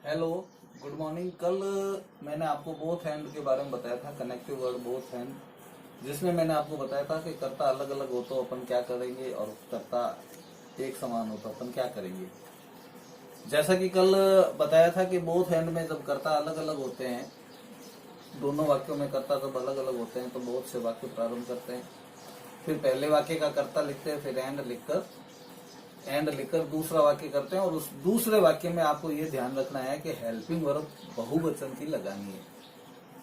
Hello, good morning. कल मैंने आपको बोथ हैंड के बारे में बताया था, कनेक्टिव वर्ड बोथ हैंड, जिसमें मैंने आपको बताया था कि कर्ता अलग अलग हो तो अपन क्या करेंगे और कर्ता एक समान हो तो अपन क्या करेंगे। जैसा कि कल बताया था कि बोथ हैंड में जब कर्ता अलग अलग होते हैं, दोनों वाक्यों में कर्ता जब अलग अलग होते हैं तो बोथ से वाक्य प्रारंभ करते हैं। फिर पहले वाक्य का कर्ता लिखते हैं, फिर एंड लिखकर दूसरा वाक्य करते हैं। और उस दूसरे वाक्य में आपको ये ध्यान रखना है कि हेल्पिंग वर्ब बहुवचन की लगानी है।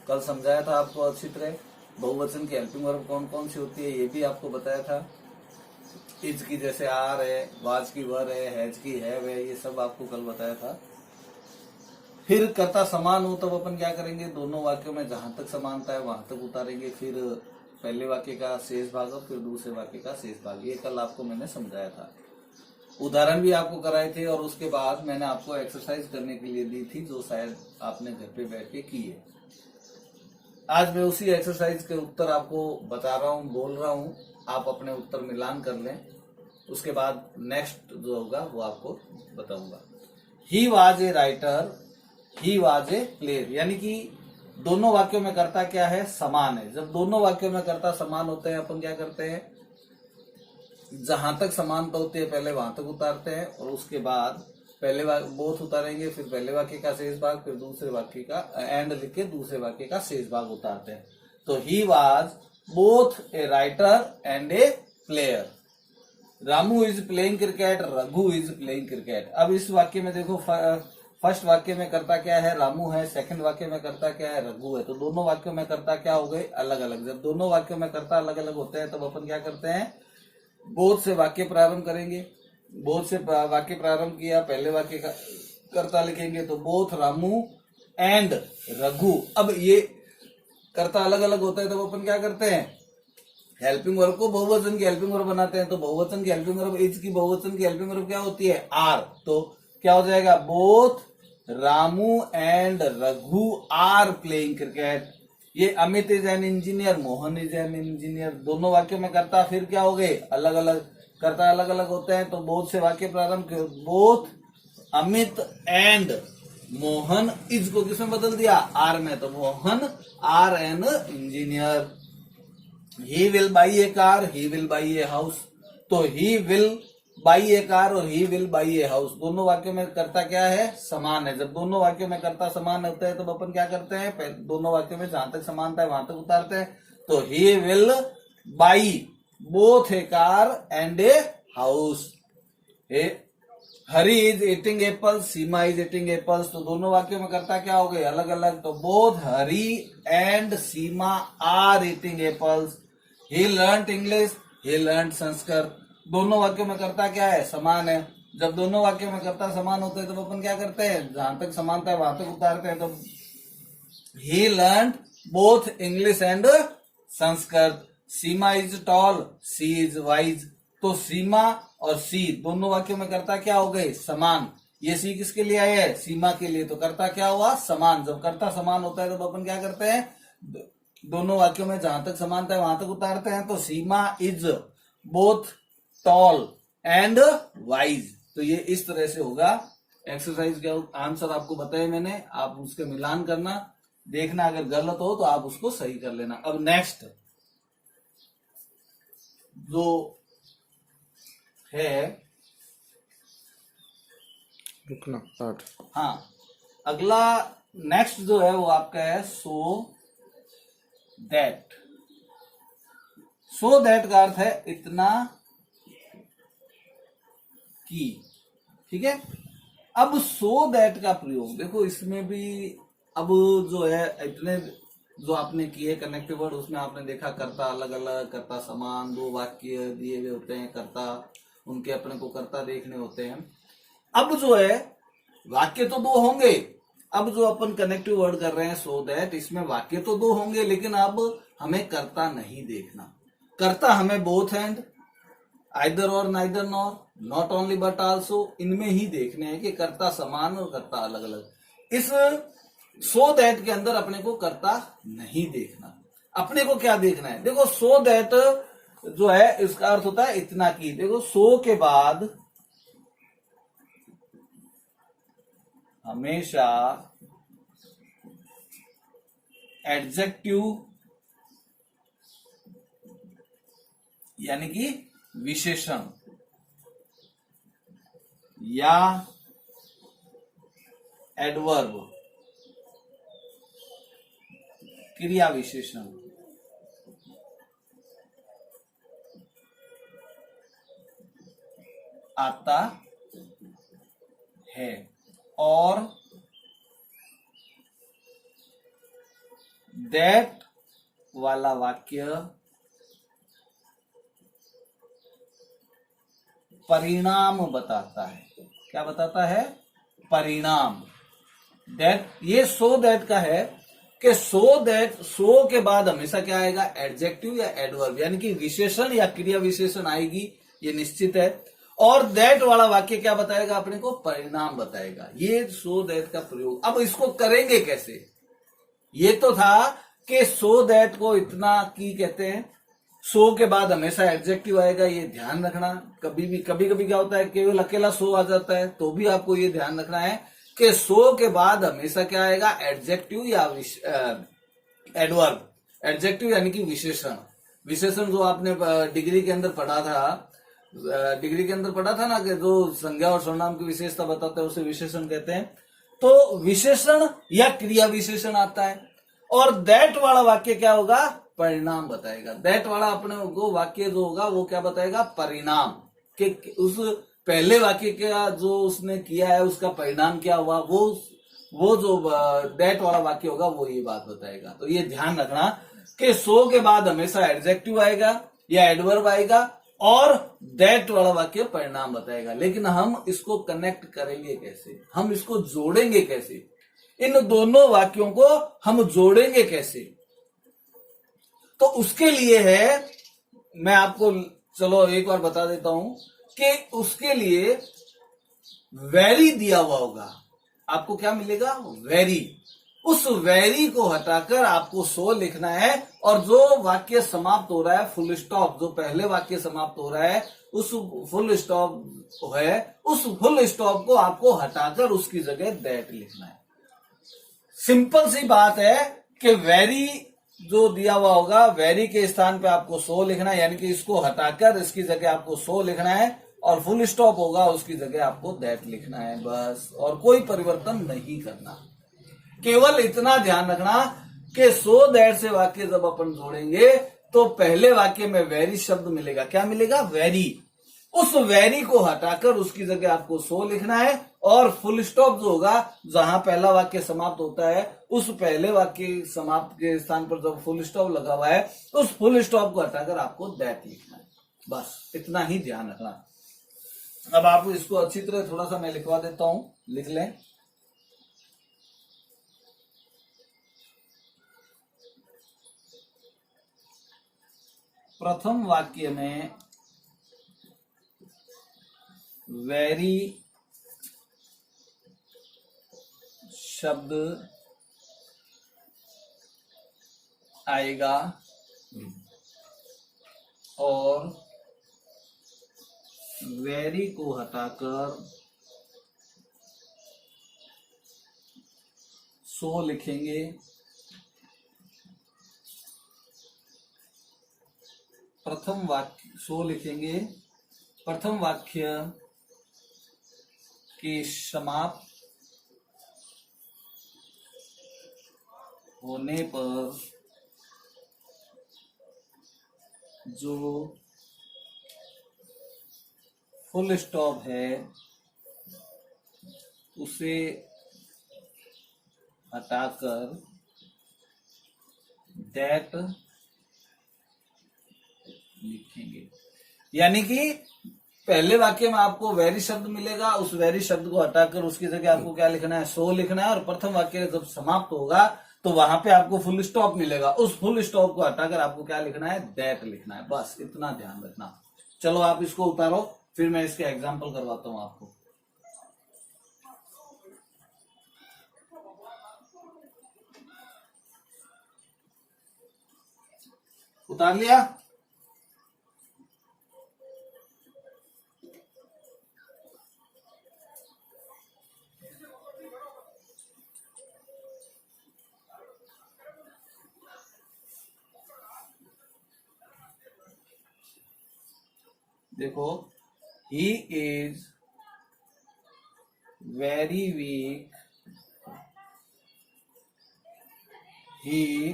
कल समझाया था आपको अच्छी तरह, बहुवचन की हेल्पिंग वर्ब कौन कौन सी होती है ये भी आपको बताया था। इज की जैसे आर है, वाज की वर है, हैज की हैव है, ये सब आपको कल बताया था। फिर कर्ता समान हो तब अपन क्या करेंगे, दोनों वाक्यों में जहां तक समानता है वहां तक उतारेंगे। फिर पहले वाक्य का शेष भाग और फिर दूसरे वाक्य का शेष भाग, ये कल आपको मैंने समझाया था। उदाहरण भी आपको कराए थे और उसके बाद मैंने आपको एक्सरसाइज करने के लिए दी थी, जो शायद आपने घर पे बैठ के की है। आज मैं उसी एक्सरसाइज के उत्तर आपको बता रहा हूँ, बोल रहा हूँ, आप अपने उत्तर मिलान कर लें। उसके बाद नेक्स्ट जो होगा वो आपको बताऊंगा। He was a writer, he was a player, यानी कि दोनों वाक्यों में कर्ता क्या है, समान है। जब दोनों वाक्यों में कर्ता समान होते हैं अपन क्या करते हैं, जहां तक समानता होती है पहले वहां तक उतारते हैं और उसके बाद पहले बोथ उतारेंगे, फिर पहले वाक्य का शेष भाग, फिर दूसरे वाक्य का एंड लिख के दूसरे वाक्य का शेष भाग उतारते हैं। तो he was both a writer and A player. Ramu is playing cricket, Raghu is playing cricket. अब इस वाक्य में देखो, फर्स्ट वाक्य में करता क्या है, रामू है। सेकंड वाक्य में करता क्या है, रघु है। तो दोनों वाक्यों में करता क्या हो गए, अलग अलग। जब दोनों वाक्यों में करता अलग अलग होते हैं तब अपन क्या करते हैं, बोध से वाक्य प्रारंभ करेंगे। बोध से वाक्य प्रारंभ किया, पहले वाक्य का कर्ता लिखेंगे तो बोथ रामू एंड रघु। अब ये कर्ता अलग अलग होता है तो अपन क्या करते हैं, हेल्पिंग वर्ब को बहुवचन की हेल्पिंग वर्ब बनाते हैं। तो बहुवचन की हेल्पिंग वर्ब इज की बहुवचन की हेल्पिंग वर्ब क्या होती है, आर। तो क्या हो जाएगा, both Ramu and Raghu are playing cricket. ये Amit is an engineer, Mohan is an engineer. दोनों वाक्यों में कर्ता फिर क्या हो गए, अलग अलग। कर्ता अलग अलग होते हैं तो बोथ से वाक्य प्रारंभ, both Amit and Mohan. Is को किसमें बदल दिया, आर में। तो Mohan are an engineer. He will buy a car, he will buy a house. तो he will buy a car और he will buy a house, दोनों वाक्यों में कर्ता क्या है, समान है। जब दोनों वाक्यों में कर्ता समान होते हैं तो अपन क्या करते हैं, दोनों वाक्यों में जहां तक समानता है वहां तक उतारते हैं। तो he will by both A car and a house. Hari is eating apples, Seema is eating apples. तो दोनों वाक्यों में कर्ता क्या हो गए, अलग अलग। तो both Hari and Seema are eating apples. He learn English, he learn Sanskrit. दोनों वाक्यों में कर्ता क्या है, समान है। जब दोनों वाक्यों में कर्ता समान होते हैं तो अपन क्या करते हैं, जहां तक समानता है वहां तक उतारते हैं। तो he learn both English and Sanskrit. Seema is tall, she is wise. तो सीमा और सी दोनों वाक्यों में कर्ता क्या हो गए, समान। ये सी किसके लिए आया है, सीमा के लिए। तो कर्ता क्या हुआ, समान। जब कर्ता समान होता है तो अपन क्या करते हैं, दोनों वाक्यों में जहां तक समानता है वहां तक उतारते हैं। तो Seema is both tall and wise. तो ये इस तरह से होगा। एक्सरसाइज का आंसर आपको बताया मैंने, आप उसके मिलान करना, देखना, अगर गलत हो तो आप उसको सही कर लेना। अब नेक्स्ट जो है, रुकना आठ। हाँ, अगला नेक्स्ट जो है वो आपका है सो दैट। सो दैट का अर्थ है इतना की, ठीक है। अब सो दैट का प्रयोग देखो, इसमें भी अब जो है इतने जो आपने किए कनेक्टिव वर्ड, उसमें आपने देखा कर्ता अलग अलग, कर्ता समान, दो वाक्य दिए हुए होते हैं, कर्ता उनके अपने को कर्ता देखने होते हैं। अब जो है वाक्य तो दो होंगे। अब जो अपन कनेक्टिव वर्ड कर रहे हैं सो दैट, इसमें वाक्य तो दो होंगे लेकिन अब हमें कर्ता नहीं देखना। कर्ता हमें बोथ एंड, आइदर और, neither nor, not only but also, इनमें ही देखने हैं कि कर्ता समान और कर्ता अलग अलग। इस सो दैट के अंदर अपने को कर्ता नहीं देखना। अपने को क्या देखना है, देखो सो दैट जो है इसका अर्थ होता है इतना की। देखो सो के बाद हमेशा एडजेक्टिव यानी कि विशेषण या एडवर्ब क्रिया विशेषण आता है और दैट वाला वाक्य परिणाम बताता है। क्या बताता है? परिणाम। दैट, ये सो दैट का है कि सो दैट, सो के बाद हमेशा क्या आएगा? एडजेक्टिव या एडवर्ब यानी कि विशेषण या क्रिया विशेषण आएगी, ये निश्चित है। और दैट वाला वाक्य क्या बताएगा? अपने को परिणाम बताएगा। ये सो दैट का प्रयोग। अब इसको करेंगे कैसे? ये तो था कि सो दैट को इतना की कहते हैं, सो के बाद हमेशा एडजेक्टिव आएगा, ये ध्यान रखना। कभी कभी क्या होता है, केवल अकेला सो आ जाता है, तो भी आपको ये ध्यान रखना है कि सो के बाद हमेशा क्या आएगा? एडजेक्टिव या एडवर्ब। एडजेक्टिव यानी कि विशेषण। विशेषण जो आपने डिग्री के अंदर पढ़ा था, ना, कि जो संज्ञा और सर्वनाम की विशेषता बताता है उसे विशेषण कहते हैं। तो विशेषण या क्रिया विशेषण आता है और दैट वाला वाक्य क्या होगा? परिणाम बताएगा। दैट वाला अपने को वाक्य जो होगा वो क्या बताएगा? परिणाम। कि उस पहले वाक्य का जो उसने किया है उसका परिणाम क्या हुआ, वो जो दैट वाला वाक्य होगा वो ये बात बताएगा। तो ये ध्यान रखना कि सो के बाद हमेशा एडजेक्टिव आएगा या एडवर्ब आएगा और दैट वाला वाक्य परिणाम बताएगा। लेकिन हम इसको कनेक्ट करेंगे कैसे? हम इसको जोड़ेंगे कैसे? इन दोनों वाक्यों को हम जोड़ेंगे कैसे? तो उसके लिए है, मैं आपको चलो एक बार बता देता हूं कि उसके लिए वेरी दिया हुआ होगा। आपको क्या मिलेगा? वेरी। उस वेरी को हटाकर आपको सो लिखना है और जो वाक्य समाप्त हो रहा है, फुल स्टॉप, जो पहले वाक्य समाप्त हो रहा है उस फुल स्टॉप है, उस फुल स्टॉप को आपको हटाकर उसकी जगह दैट लिखना है। सिंपल सी बात है कि वेरी जो दिया हुआ होगा, वेरी के स्थान पे आपको सो लिखना है, यानी कि इसको हटाकर इसकी जगह आपको सो लिखना है और फुल स्टॉप होगा उसकी जगह आपको दैट लिखना है, बस। और कोई परिवर्तन नहीं करना। केवल इतना ध्यान रखना कि सो दैट से वाक्य जब अपन जोड़ेंगे तो पहले वाक्य में वेरी शब्द मिलेगा। क्या मिलेगा? वेरी। उस वेरी को हटाकर उसकी जगह आपको सो लिखना है और फुल स्टॉप जो होगा, जहां पहला वाक्य समाप्त होता है उस पहले वाक्य समाप्त के स्थान पर जब फुल स्टॉप लगा हुआ है उस फुल स्टॉप को हटाकर आपको दैट लिखना है, बस। इतना ही ध्यान रखना। अब आप इसको अच्छी तरह थोड़ा सा मैं लिखवा देता हूं, लिख लें। प्रथम वाक्य में वेरी शब्द आएगा और वेरी को हटाकर सो लिखेंगे। प्रथम वाक्य सो लिखेंगे। प्रथम वाक्य के समाप्त होने पर जो फुल स्टॉप है उसे हटाकर दैट लिखेंगे। यानी कि पहले वाक्य में आपको वेरी शब्द मिलेगा, उस वेरी शब्द को हटाकर उसकी जगह आपको क्या लिखना है? सो लिखना है। और प्रथम वाक्य जब समाप्त होगा तो वहां पे आपको फुल स्टॉप मिलेगा, उस फुल स्टॉप को हटाकर आपको क्या लिखना है? दैट लिखना है, बस। इतना ध्यान रखना। चलो आप इसको उतारो, फिर मैं इसके एग्जाम्पल करवाता हूं आपको। उतार लिया? देखो, he is very weak, he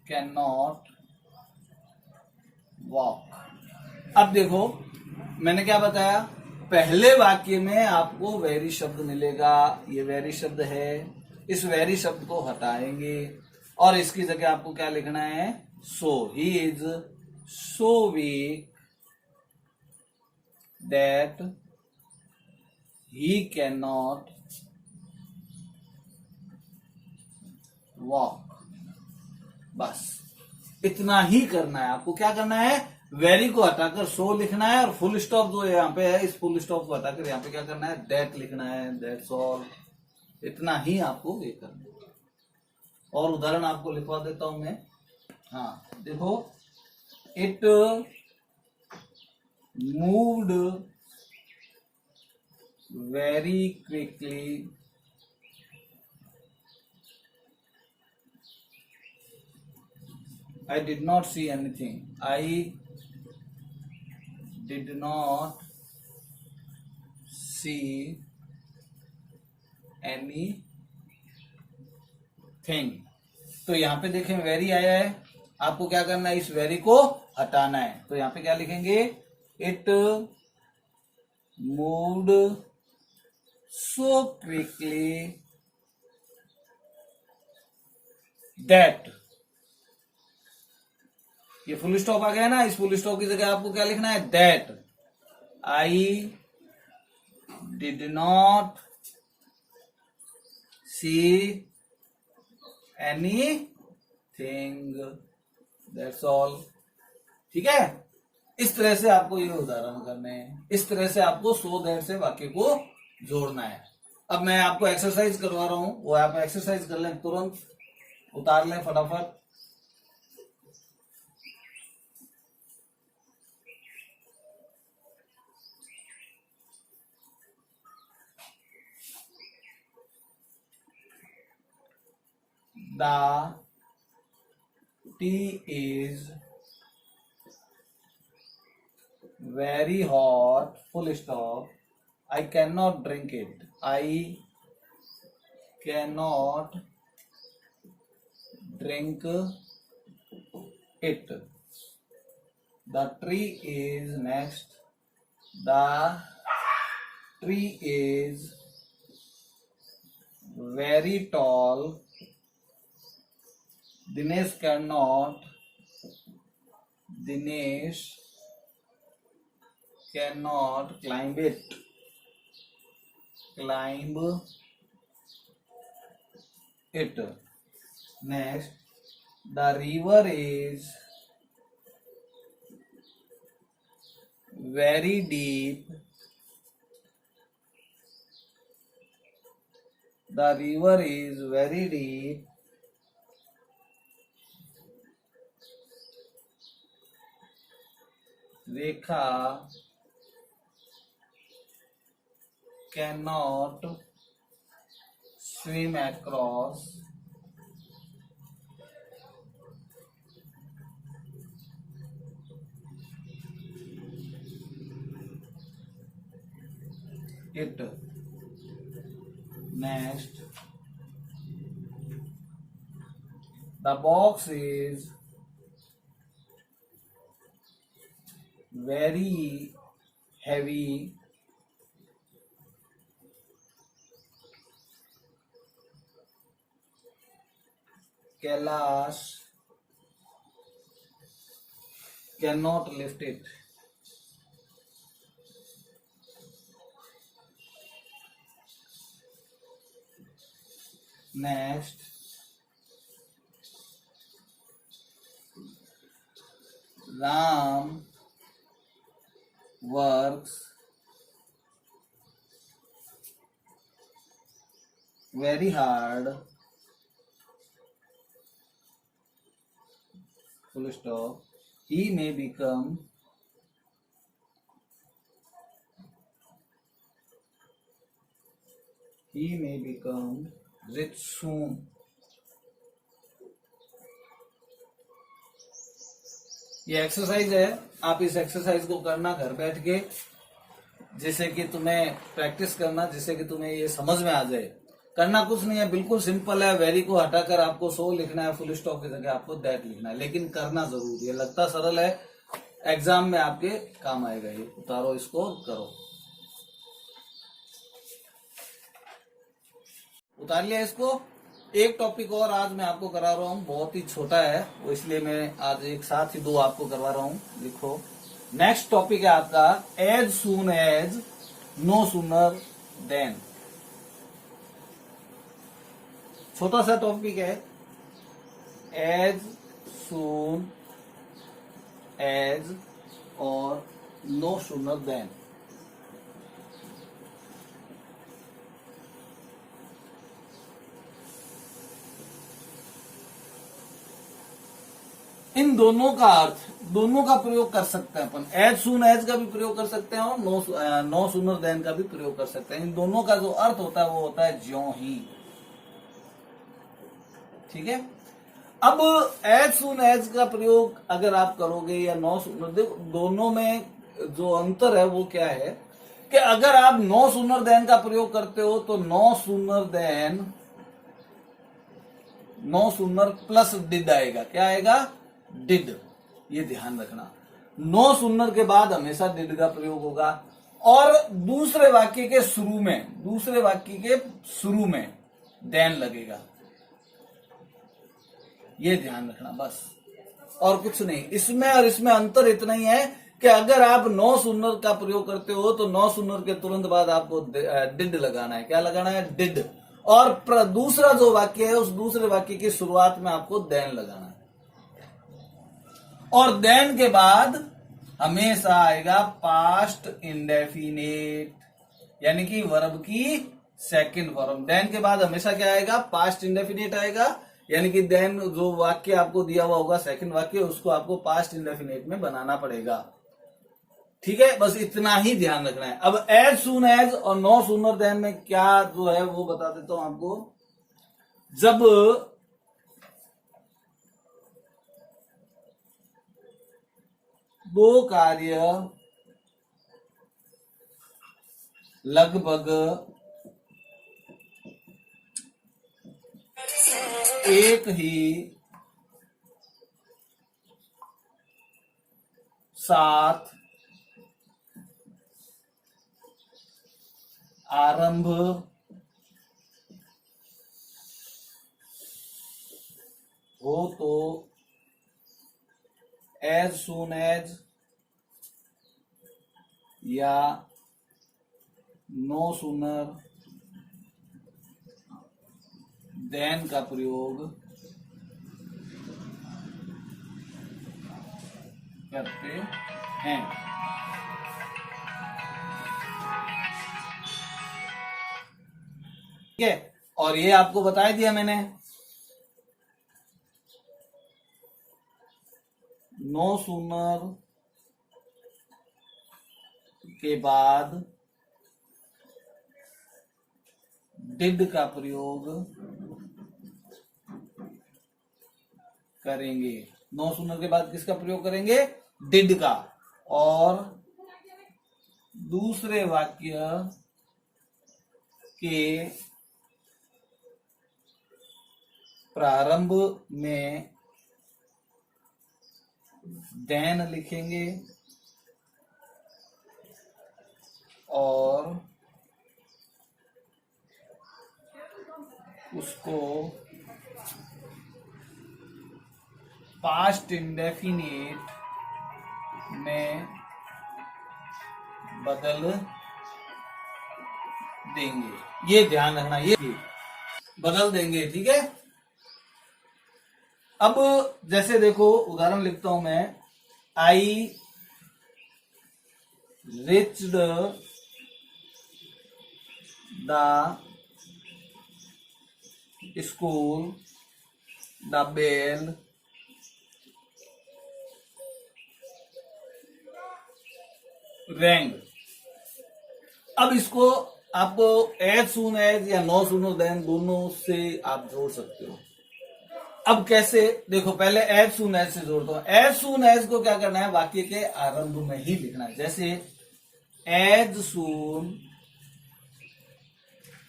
can not walk. अब देखो, मैंने क्या बताया, पहले वाक्य में आपको वेरी शब्द मिलेगा, ये वेरी शब्द है, इस वेरी शब्द को हटाएंगे और इसकी जगह आपको क्या लिखना है, so. He is so weak that he can not walk. बस इतना ही करना है आपको। क्या करना है, वेरी को हटाकर सो लिखना है और फुल स्टॉप जो यहाँ पे है, इस फुल स्टॉप को हटाकर यहाँ पे क्या करना है, दैट लिखना है। That's all. इतना ही आपको ये करना है। और उदाहरण आपको लिखवा देता हूं मैं। हाँ देखो, it moved very quickly I did not see anything. I did not see anything. तो यहाँ पे देखें वेरी आया है, आपको क्या करना है, इस वेरी को हटाना है। तो यहाँ पे क्या लिखेंगे, it moved so quickly that. ये फुल स्टॉप आ गया ना, इस फुल स्टॉप की जगह आपको क्या लिखना है, that I did not see anything. That's all. ठीक है, इस तरह से आपको ये उदाहरण करने हैं। इस तरह से आपको सो दैट से वाक्य को जोड़ना है। अब मैं आपको एक्सरसाइज करवा रहा हूं, वो आप एक्सरसाइज कर लें, तुरंत उतार लें फटाफट। The tea is very hot, full stop. I cannot drink it. I cannot drink it. The tree is next. The tree is very tall. Dinesh cannot climb it. Climb it. Next, the river is very deep. The river is very deep. Rekha cannot swim across it. Next, the box is very heavy. Kailash cannot lift it. Next, Ram works very hard. Full stop. He may become rich soon. ये exercise है, आप इस exercise को करना घर बैठ के, जिससे कि तुम्हें प्रैक्टिस करना, जिससे कि तुम्हें ये समझ में आ जाए। करना कुछ नहीं है, बिल्कुल सिंपल है। वेरी को हटाकर आपको सो लिखना है, फुल स्टॉप की जगह आपको दैट लिखना है, लेकिन करना जरूर। ये लगता सरल है, एग्जाम में आपके काम आएगा। ये उतारो, इसको करो, उतार लिया इसको। एक टॉपिक और आज मैं आपको करा रहा हूं, बहुत ही छोटा है वो, इसलिए मैं आज एक साथ ही 2 आपको करवा रहा हूं। लिखो, नेक्स्ट टॉपिक है आपका as soon as, no sooner than. छोटा सा टॉपिक है, एज सून एज और नो सूनर देन। इन दोनों का अर्थ, दोनों का प्रयोग कर सकते हैं अपन। एज सून एज का भी प्रयोग कर सकते हैं और नो सूनर देन का भी प्रयोग कर सकते हैं। इन दोनों का जो अर्थ होता है वो होता है ज्यों ही। ठीक है। अब एज सून एज का प्रयोग अगर आप करोगे या नो सूनर, देखो दोनों में जो अंतर है वो क्या है कि अगर आप नो सूनर देन का प्रयोग करते हो तो no sooner than, no sooner plus did आएगा। क्या आएगा? डिड। ये ध्यान रखना, नो सूनर के बाद हमेशा डिड का प्रयोग होगा और दूसरे वाक्य के शुरू में, दूसरे वाक्य के शुरू में देन लगेगा। ये ध्यान रखना बस, और कुछ नहीं। इसमें और इसमें अंतर इतना ही है कि अगर आप नो सूनर का प्रयोग करते हो तो नो सूनर के तुरंत बाद आपको डिड लगाना है। क्या लगाना है? डिड। और दूसरा जो वाक्य है उस दूसरे वाक्य की शुरुआत में आपको देन लगाना है। और देन के बाद हमेशा आएगा पास्ट इंडेफिनिट, यानी कि वर्ब की सेकंड फॉर्म। देन के बाद हमेशा क्या आएगा? पास्ट इंडेफिनिट आएगा, यानी कि देन जो वाक्य आपको दिया हुआ होगा सेकंड वाक्य, उसको आपको पास्ट इंडेफिनिट में बनाना पड़ेगा। ठीक है, बस इतना ही ध्यान रखना है। अब एज सून एज और नो सूनर देन में क्या जो है वो बता देता हूं आपको। जब दो कार्य लगभग एक ही साथ आरंभ हो तो एज सून एज या नो सूनर देन का प्रयोग करते हैं। ठीक है, और ये आपको बता दिया मैंने। नो सूनर के बाद डिड का प्रयोग करेंगे। नो सूनर के बाद किसका प्रयोग करेंगे? डिड का। और दूसरे वाक्य के प्रारंभ में देन लिखेंगे और उसको पास्ट इंडेफिनिट में बदल देंगे। ये ध्यान रखना, ये बदल देंगे। ठीक है। अब जैसे देखो, उदाहरण लिखता हूं मैं। I reached the school, the bell rang. अब इसको आपको एज सून एज या नो सून देन दोनों से आप जोड़ सकते हो। अब कैसे, देखो पहले एज सून एज से जोड़ता हूं। एज सून एज को क्या करना है, वाक्य के आरंभ में ही लिखना है। जैसे as soon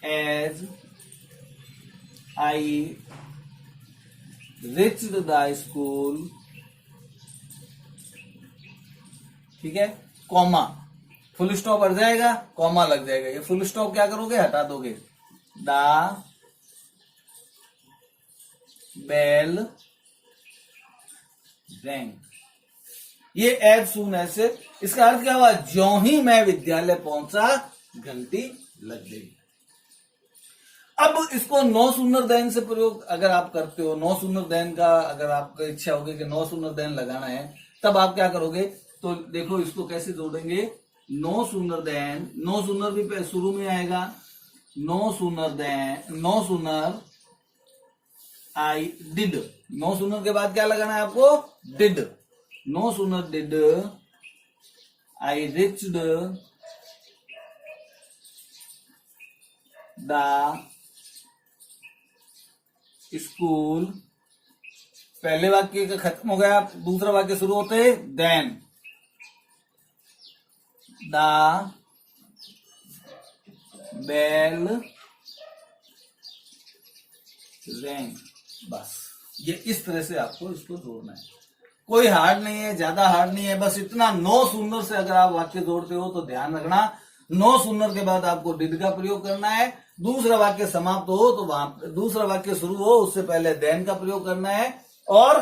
as I reached the school, ठीक है, कॉमा, फुल स्टॉप हट जाएगा, कॉमा लग जाएगा। ये फुल स्टॉप क्या करोगे, हटा दोगे। द बेल रैंग, ये एज सून एज से, इसका अर्थ क्या हुआ, ज्यों ही मैं विद्यालय पहुंचा घंटी लग गई। अब इसको नो सूनर देन से प्रयोग अगर आप करते हो, नो सूनर देन का अगर आपको इच्छा होगी कि नो सूनर देन लगाना है, तब आप क्या करोगे, तो देखो इसको कैसे जोड़ेंगे। No sooner than, no sooner भी शुरू में आएगा, no sooner than, no sooner I did, no sooner के बाद क्या लगाना है आपको, did. No sooner did I reached the school, पहले वाक्य का खत्म हो गया, दूसरा वाक्य शुरू होते हैं, देन द बेल रैंग। बस ये इस तरह से आपको इसको जोड़ना है, कोई हार्ड नहीं है, ज्यादा हार्ड नहीं है, बस इतना। नो सूनर से अगर आप वाक्य जोड़ते हो तो ध्यान रखना, नो सूनर के बाद आपको डिड का प्रयोग करना है। दूसरा वाक्य समाप्त हो तो वहां, दूसरा वाक्य शुरू हो उससे पहले देन का प्रयोग करना है। और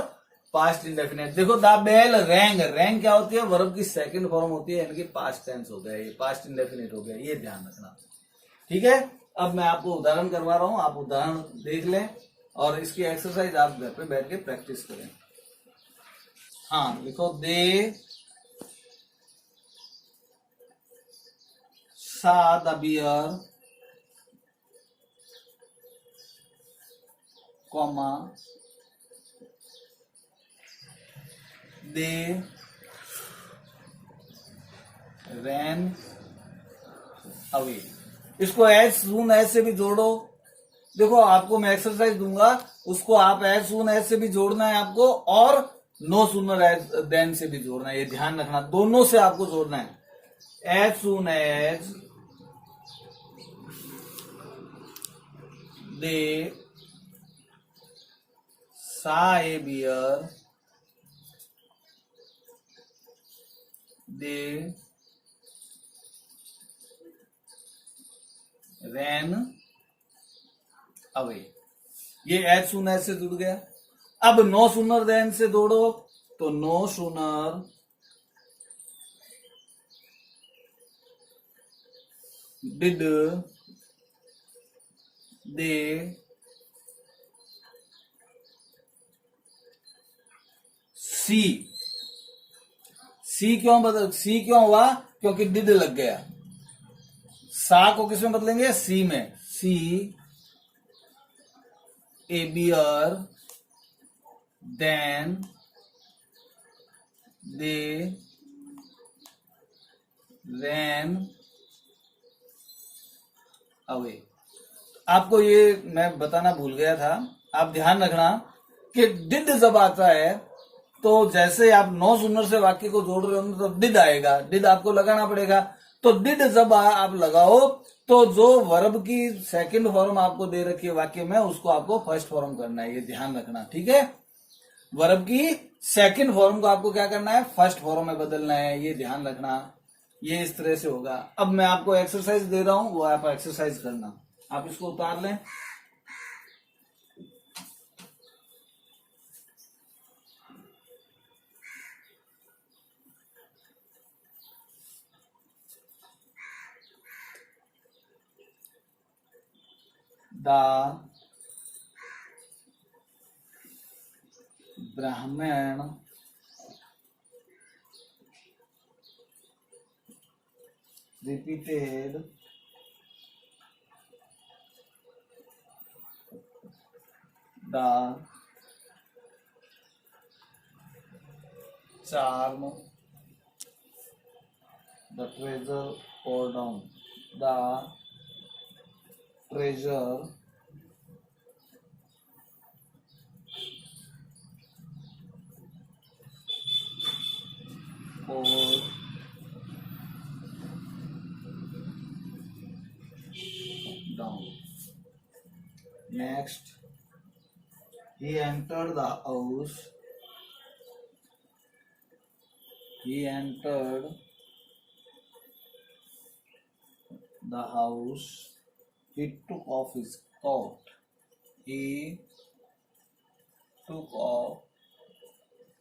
पास्ट इंडेफिनिट, देखो द बेल रैंग, रैंग क्या होती है, वर्ब की सेकंड फॉर्म होती है, यानी कि पास्ट टेंस हो गया, ये पास्ट इंडेफिनिट हो गया, ये ध्यान रखना, ठीक है। अब मैं आपको उदाहरण करवा रहा हूं, आप उदाहरण देख लें और इसकी एक्सरसाइज आप घर पे बैठ के प्रैक्टिस करें। हाँ लिखो, they saw the bear, comma, they ran away. इसको एज सून एज से भी जोड़ो, देखो आपको मैं एक्सरसाइज दूंगा, उसको आप एज सून एज से भी जोड़ना है आपको, और नो सूनर एज देन से भी जोड़ना है, ये ध्यान रखना, दोनों से आपको जोड़ना है। एज सून एज दे सा ए बियर, दे रैन अवे, ये एज सून एज से जुड़ गया। अब नो सूनर देन से जोड़ो, तो नो सूनर डिड दे सी, सी क्यों बदल, सी क्यों हुआ, क्योंकि डिड लग गया। सा को किस में बदलेंगे, सी में, see a bear than they ran away. आपको ये मैं बताना भूल गया था, आप ध्यान रखना कि डिड जब आता है तो जैसे आप नो सूनर से वाक्य को जोड़ रहे हो तो डिड आएगा, डिड आपको लगाना पड़ेगा। तो डिड जब आप लगाओ तो जो वर्ब की सेकंड फॉर्म आपको दे रखी है वाक्य में, उसको आपको फर्स्ट फॉर्म करना है, ये ध्यान रखना, ठीक है। वर्ब की सेकंड फॉर्म को आपको क्या करना है, फर्स्ट फॉर्म में बदलना है, ये ध्यान रखना। ये इस तरह से होगा। अब मैं आपको एक्सरसाइज दे रहा हूं, वो आप एक्सरसाइज करना, आप इसको उतार लें। द ब्राह्मण repeated the charm, the treasure poured down, the treasure or down. Next, he entered the house. He entered the house. He took off his coat. He took off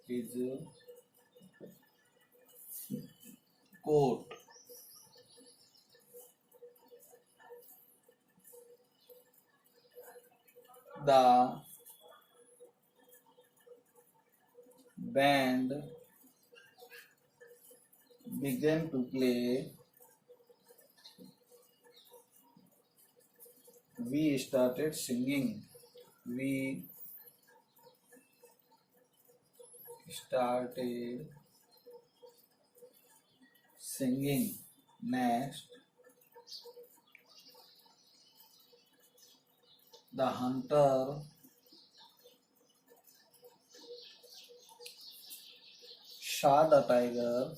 his coat. The band began to play. We started singing. We started singing. Next, the hunter shot the tiger.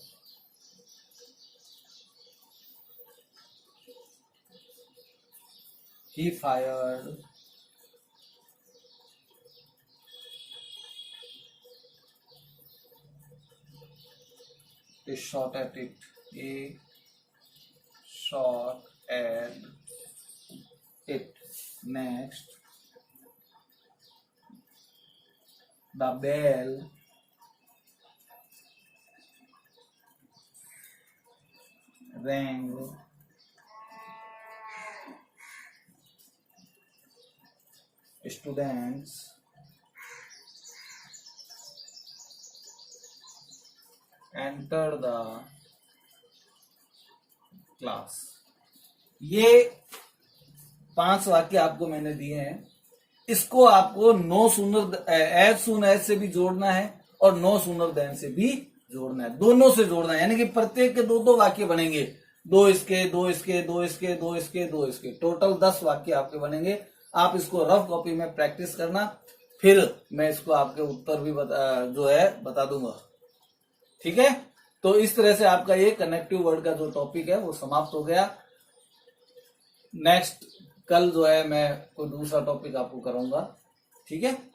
He fired a shot at it. A shot at it. Next, the bell rang. Students enter the class. ये 5 वाक्य आपको मैंने दिए हैं। इसको आपको no sooner as soon as से भी जोड़ना है और नो सूनर देन से भी जोड़ना है, दोनों से जोड़ना है, यानी कि प्रत्येक के 2-2 वाक्य बनेंगे। 2 इसके, 2 इसके, 2 इसके, 2 इसके, 2 इसके, टोटल 10 वाक्य आपके बनेंगे। आप इसको रफ कॉपी में प्रैक्टिस करना, फिर मैं इसको आपके उत्तर भी बता दूंगा। ठीक है, तो इस तरह से आपका ये कनेक्टिव वर्ड का जो टॉपिक है वो समाप्त हो गया। नेक्स्ट कल मैं कोई दूसरा टॉपिक आपको कराऊंगा। ठीक है।